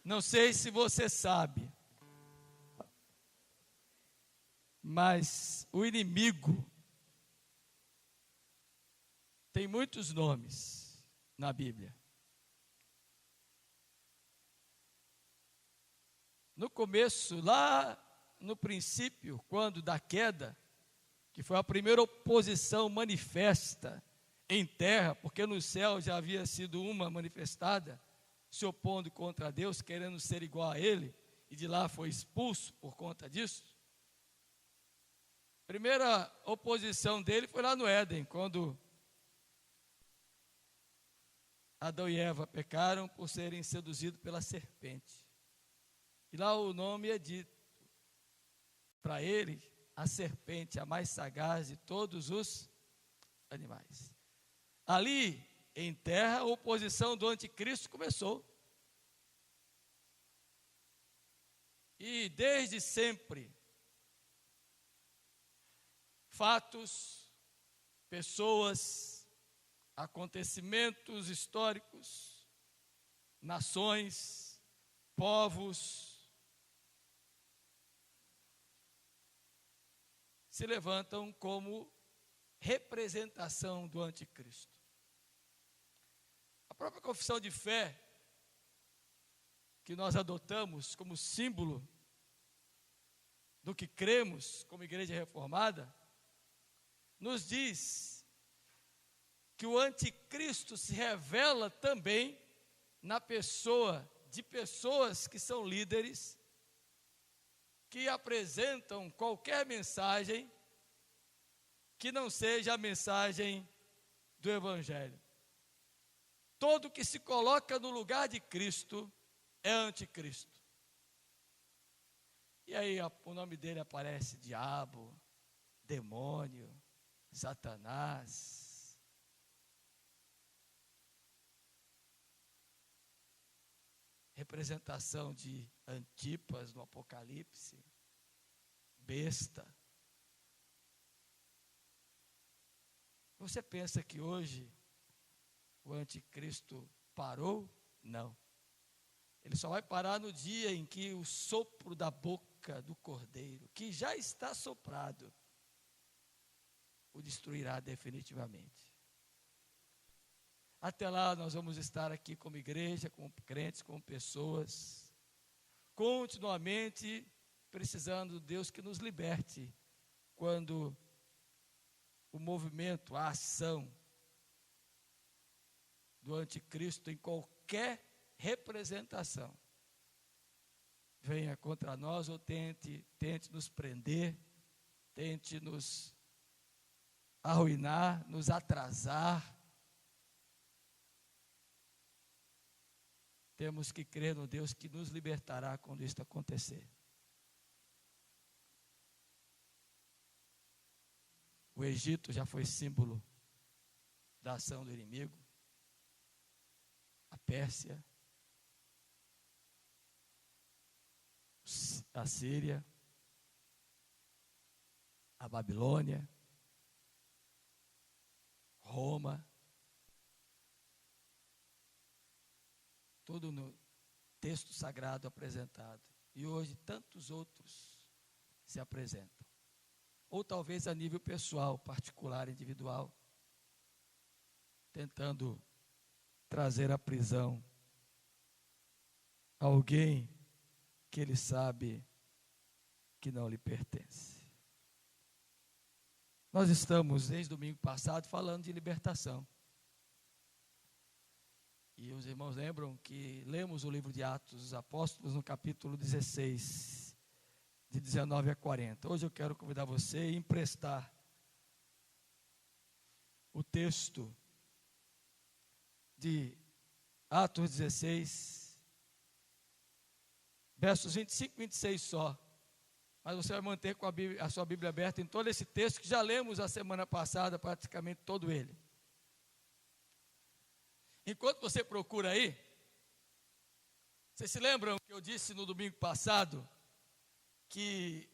Não sei se você sabe, mas o inimigo tem muitos nomes na Bíblia. No começo, lá no princípio, quando da queda, que foi a primeira oposição manifesta em terra, porque no céu já havia sido uma manifestada, se opondo contra Deus, querendo ser igual a Ele, e de lá foi expulso por conta disso. A primeira oposição dele foi lá no Éden, quando Adão e Eva pecaram por serem seduzidos pela serpente. E lá o nome é dito para ele, a serpente, a mais sagaz de todos os animais. Ali, em terra, a oposição do anticristo começou. E desde sempre, fatos, pessoas, acontecimentos históricos, nações, povos, se levantam como representação do anticristo. A própria confissão de fé que nós adotamos como símbolo do que cremos como igreja reformada, nos diz que o anticristo se revela também na pessoa de pessoas que são líderes, que apresentam qualquer mensagem que não seja a mensagem do Evangelho. Todo que se coloca no lugar de Cristo é anticristo. E aí o nome dele aparece: diabo, demônio, Satanás. Representação de Antipas no Apocalipse, besta. Você pensa que hoje o anticristo parou? Não. Ele só vai parar no dia em que o sopro da boca do cordeiro, que já está soprado, o destruirá definitivamente. Até lá nós vamos estar aqui como igreja, como crentes, como pessoas, continuamente precisando de Deus que nos liberte quando o movimento, a ação do anticristo em qualquer representação venha contra nós ou tente nos prender, tente nos arruinar, nos atrasar. Temos que crer no Deus que nos libertará quando isso acontecer. O Egito já foi símbolo da ação do inimigo. A Pérsia, a Síria, a Babilônia, Roma, tudo no texto sagrado apresentado. E hoje tantos outros se apresentam. Ou talvez a nível pessoal, particular, individual, tentando trazer à prisão alguém que ele sabe que não lhe pertence. Nós estamos, desde domingo passado, falando de libertação. E os irmãos lembram que lemos o livro de Atos dos Apóstolos no capítulo 16, de 19 a 40. Hoje eu quero convidar você a emprestar o texto de Atos 16, versos 25 e 26 só. Mas você vai manter com a sua Bíblia aberta em todo esse texto que já lemos a semana passada, praticamente todo ele. Enquanto você procura aí, vocês se lembram que eu disse no domingo passado que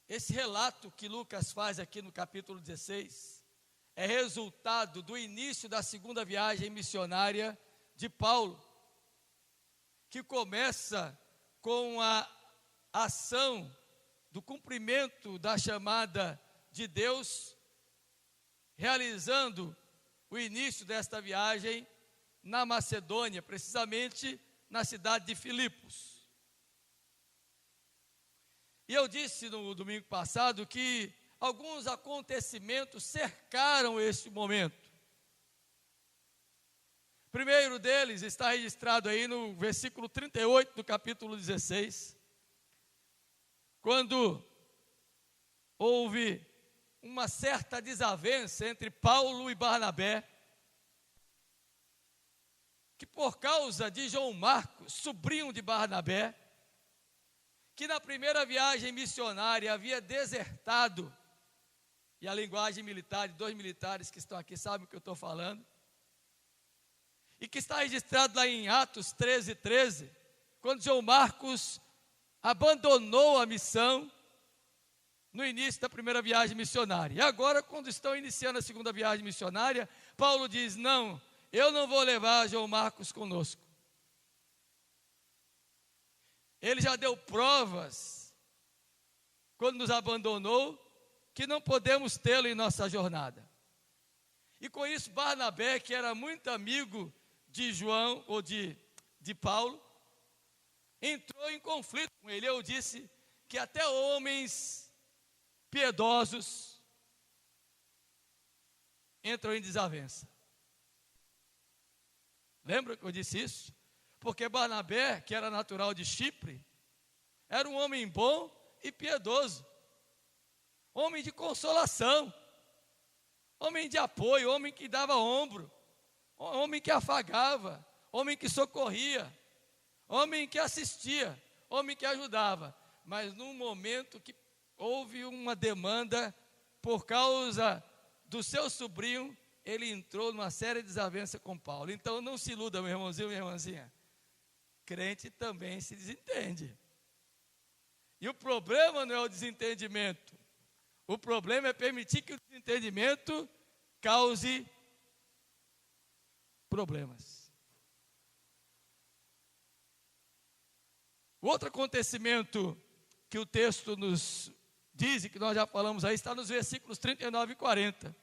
esse relato que Lucas faz aqui no capítulo 16 é resultado do início da segunda viagem missionária de Paulo. que começa com a ação do cumprimento da chamada de Deus, realizando o início desta viagem na Macedônia, precisamente na cidade de Filipos. E eu disse no domingo passado que alguns acontecimentos cercaram este momento. O primeiro deles está registrado aí no versículo 38 do capítulo 16, quando houve uma certa desavença entre Paulo e Barnabé, que por causa de João Marcos, sobrinho de Barnabé, que na primeira viagem missionária havia desertado, e a linguagem militar, de dois militares que estão aqui sabem o que eu estou falando, e que está registrado lá em Atos 13, quando João Marcos abandonou a missão no início da primeira viagem missionária. E agora, quando estão iniciando a segunda viagem missionária, Paulo diz: não, eu não vou levar João Marcos conosco. Ele já deu provas, quando nos abandonou, que não podemos tê-lo em nossa jornada. E com isso, Barnabé, que era muito amigo de João, ou de Paulo, entrou em conflito com ele. Eu disse que até homens piedosos entram em desavença. Lembra que eu disse isso? Porque Barnabé, que era natural de Chipre, era um homem bom e piedoso, homem de consolação, homem de apoio, homem que dava ombro, homem que afagava, homem que socorria, homem que assistia, homem que ajudava. Mas num momento que houve uma demanda por causa do seu sobrinho, ele entrou numa séria desavença com Paulo. Então não se iluda, meu irmãozinho, minha irmãzinha. Crente também se desentende. E o problema não é o desentendimento. O problema é permitir que o desentendimento cause problemas. O outro acontecimento que o texto nos diz, e que nós já falamos aí, está nos versículos 39 e 40.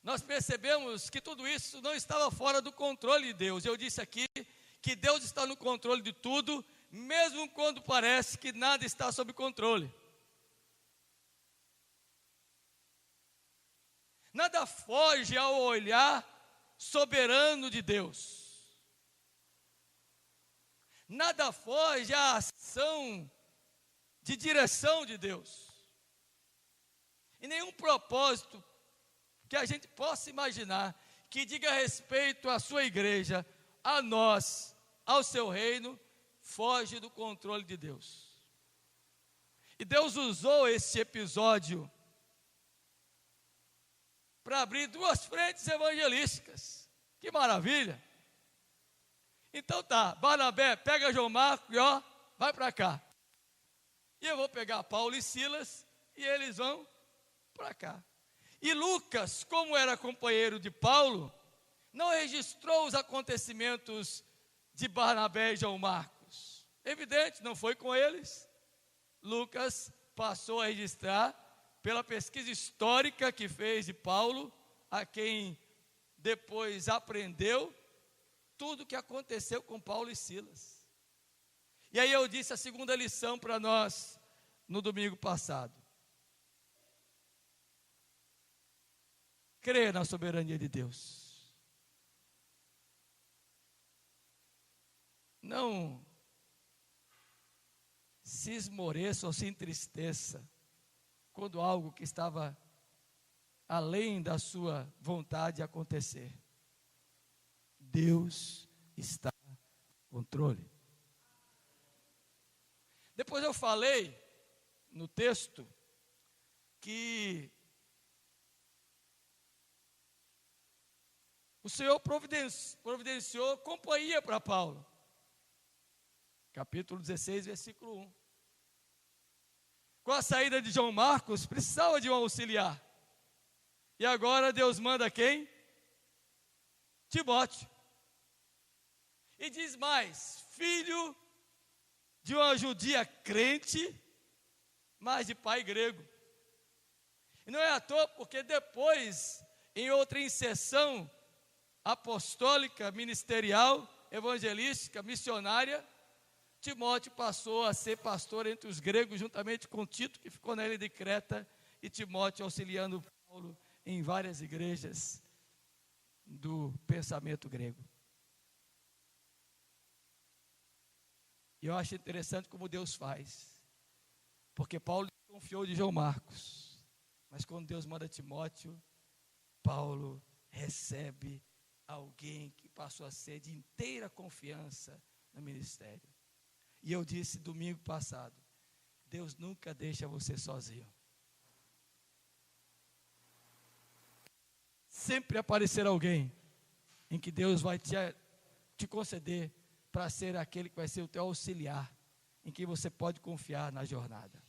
Nós percebemos que tudo isso não estava fora do controle de Deus. Eu disse aqui que Deus está no controle de tudo, mesmo quando parece que nada está sob controle. Nada foge ao olhar soberano de Deus. Nada foge à ação de direção de Deus. E nenhum propósito que a gente possa imaginar que diga respeito à sua igreja, a nós, ao seu reino, foge do controle de Deus. E Deus usou esse episódio para abrir duas frentes evangelísticas. Que maravilha! Então tá, Barnabé, pega João Marcos e ó, vai para cá. E eu vou pegar Paulo e Silas e eles vão para cá. E Lucas, como era companheiro de Paulo, não registrou os acontecimentos de Barnabé e João Marcos. Evidente, não foi com eles. Lucas passou a registrar pela pesquisa histórica que fez de Paulo, a quem depois aprendeu tudo o que aconteceu com Paulo e Silas. E aí eu disse a segunda lição para nós no domingo passado. Crer na soberania de Deus. Não se esmoreça ou se entristeça quando algo que estava além da sua vontade acontecer. Deus está no controle. Depois eu falei no texto que o Senhor providenciou companhia para Paulo. Capítulo 16, versículo 1. Com a saída de João Marcos, precisava de um auxiliar. E agora Deus manda quem? Timóteo. E diz mais, filho de uma judia crente, mas de pai grego. E não é à toa, porque depois, em outra inserção apostólica, ministerial, evangelística, missionária, Timóteo passou a ser pastor entre os gregos, juntamente com Tito, que ficou na ilha de Creta, e Timóteo auxiliando Paulo em várias igrejas do pensamento grego. E eu acho interessante como Deus faz, porque Paulo confiou de João Marcos, mas quando Deus manda Timóteo, Paulo recebe alguém que passou a ser de inteira confiança no ministério. E eu disse domingo passado, Deus nunca deixa você sozinho. Sempre aparecerá alguém em que Deus vai te conceder para ser aquele que vai ser o teu auxiliar, em que você pode confiar na jornada.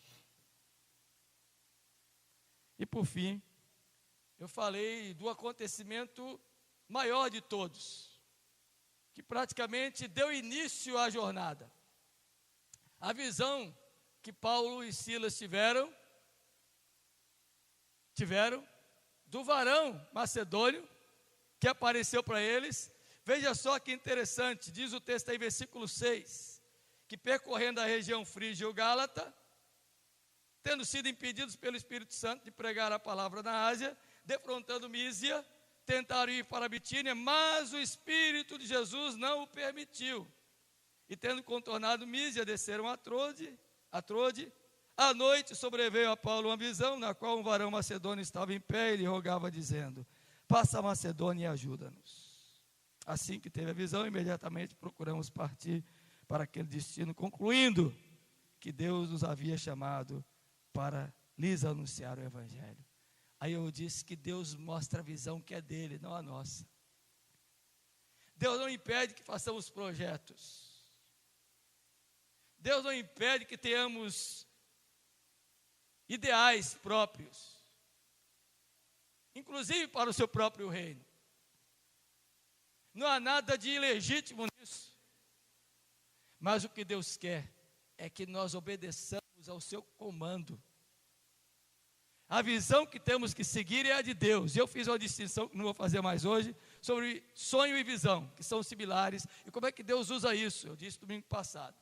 E por fim, eu falei do acontecimento maior de todos, que praticamente deu início à jornada. A visão que Paulo e Silas tiveram do varão macedônio que apareceu para eles. Veja só que interessante, diz o texto aí, versículo 6, que percorrendo a região frígia e gálata, tendo sido impedidos pelo Espírito Santo de pregar a palavra na Ásia, defrontando Mísia, tentaram ir para a Bitínia, mas o Espírito de Jesus não o permitiu. E tendo contornado Mísia, desceram a Trode. À noite sobreveio a Paulo uma visão, na qual um varão macedônio estava em pé e lhe rogava, dizendo: passa a Macedônia e ajuda-nos. Assim que teve a visão, imediatamente procuramos partir para aquele destino, concluindo que Deus nos havia chamado para lhes anunciar o Evangelho. Aí eu disse que Deus mostra a visão que é dele, não a nossa. Deus não impede que façamos projetos. Deus não impede que tenhamos ideais próprios, inclusive para o seu próprio reino. Não há nada de ilegítimo nisso. Mas o que Deus quer é que nós obedeçamos ao seu comando. A visão que temos que seguir é a de Deus. Eu fiz uma distinção que não vou fazer mais hoje, sobre sonho e visão, que são similares. E como é que Deus usa isso? Eu disse domingo passado.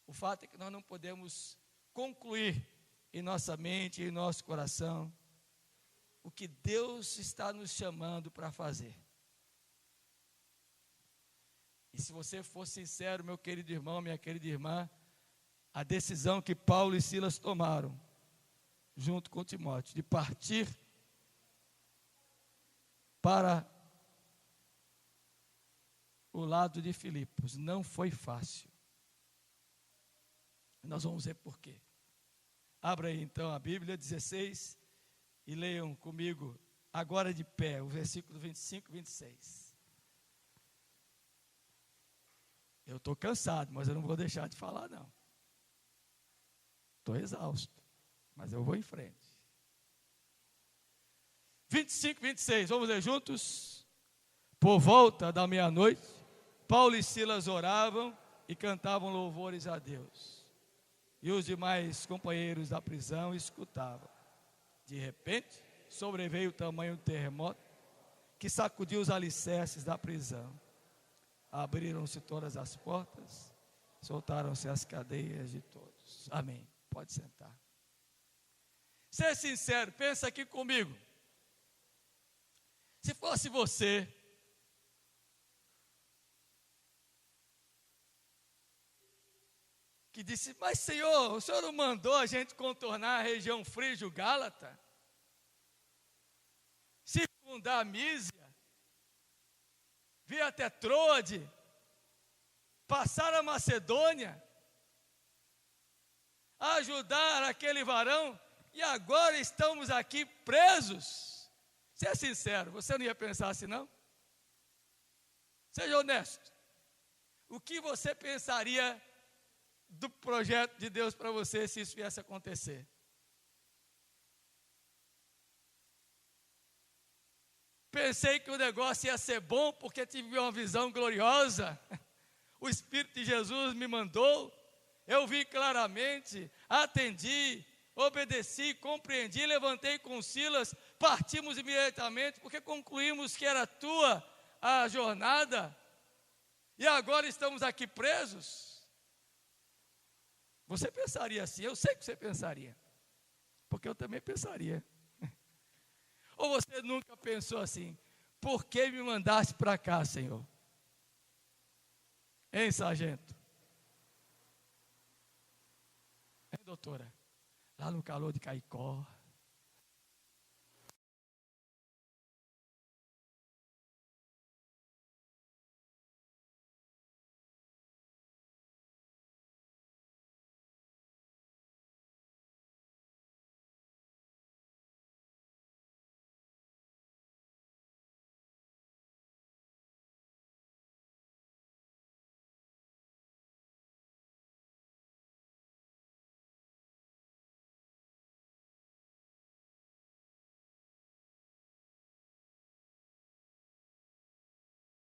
O fato é que nós não podemos concluir em nossa mente, em nosso coração, o que Deus está nos chamando para fazer. E se você for sincero, meu querido irmão, minha querida irmã, a decisão que Paulo e Silas tomaram, junto com Timóteo, de partir para o lado de Filipos, não foi fácil. Nós vamos ver por quê. Abra aí então a Bíblia 16 e leiam comigo, agora de pé, o versículo 25 e 26. Eu estou cansado, mas eu não vou deixar de falar não. Estou exausto, mas eu vou em frente. 25 e 26, vamos ler juntos? Por volta da meia-noite, Paulo e Silas oravam e cantavam louvores a Deus. E os demais companheiros da prisão escutavam. De repente, sobreveio o tamanho do terremoto que sacudiu os alicerces da prisão. Abriram-se todas as portas, soltaram-se as cadeias de todos. Amém. Pode sentar. Ser sincero, pensa aqui comigo. Se fosse você, que disse: mas Senhor, o Senhor não mandou a gente contornar a região frígio-gálata? Circundar a Mísia, vir até Trode, passar a Macedônia, ajudar aquele varão, e agora estamos aqui presos? Seja sincero, você não ia pensar assim não? Seja honesto. O que você pensaria do projeto de Deus para você se isso viesse a acontecer? Pensei que o negócio ia ser bom porque tive uma visão gloriosa. O Espírito de Jesus me mandou. Eu vi claramente, atendi, obedeci, compreendi, levantei com Silas, partimos imediatamente, porque concluímos que era tua a jornada, e agora estamos aqui presos. Você pensaria assim, eu sei que você pensaria, porque eu também pensaria. Ou você nunca pensou assim, por que me mandaste para cá, Senhor? Hein, sargento? Hein, doutora? Lá no calor de Caicó,